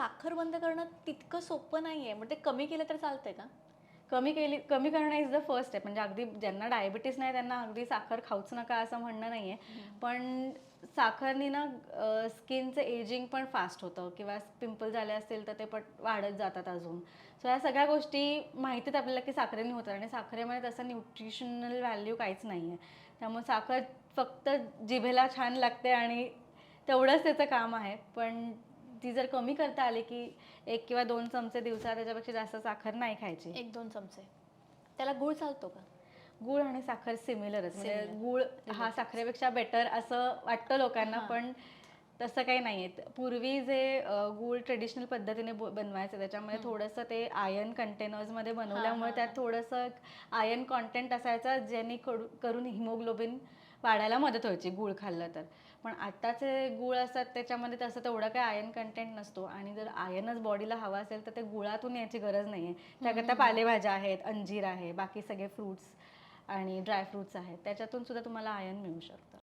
साखर बंद करणं तितकं सोपं नाहीये. मग ते कमी केलं तर चालतंय का? कमी करणं इज द फर्स्ट स्टेप. म्हणजे अगदी ज्यांना डायबिटीस नाही त्यांना अगदी साखर खाऊच नका असं म्हणणं नाहीये. पण साखरनी ना स्किनचं एजिंग पण फास्ट होतं किंवा पिंपल झाले असतील तर ते पण वाढत जातात अजून. सो या सगळ्या गोष्टी माहितीत आपल्याला की साखरेने होतात आणि साखरेमध्ये तसं न्यूट्रिशनल व्हॅल्यू काहीच नाही आहे. त्यामुळे साखर फक्त जिभेला छान लागते आणि तेवढंच त्याचं काम आहे. पण ती जर कमी करता आली की 1 किंवा 2 चमचे दिवसात, त्याच्यापेक्षा जास्त साखर नाही खायची. 1-2 चमचे. त्याला गूळ चालतो का? गूळ आणि साखर सिमिलरच. म्हणजे Similar. गूळ हा साखरेपेक्षा बेटर असं वाटतं लोकांना, हां. पण तसं काही नाही आहे. पूर्वी जे गूळ ट्रेडिशनल पद्धतीने बनवायचे त्याच्यामध्ये थोडंसं ते आयर्न कंटेनर्समध्ये बनवल्यामुळे त्यात थोडंसं आयर्न कॉन्टेंट असायचा, ज्याने करून हिमोग्लोबिन वाढायला मदत व्हायची गूळ खाल्लं तर. पण आत्ताचे गूळ असतात त्याच्यामध्ये तसं तेवढं काही आयर्न कंटेंट नसतो आणि जर आयर्नच बॉडीला हवा असेल तर ते गुळातून याची गरज नाही आहे. त्याकरता पालेभाज्या आहेत, अंजीर आहे, बाकी सगळे फ्रूट्स आणि ड्रायफ्रूट्स आहेत, त्याच्यातून सुद्धा तुम्हाला आयर्न मिळू शकतं.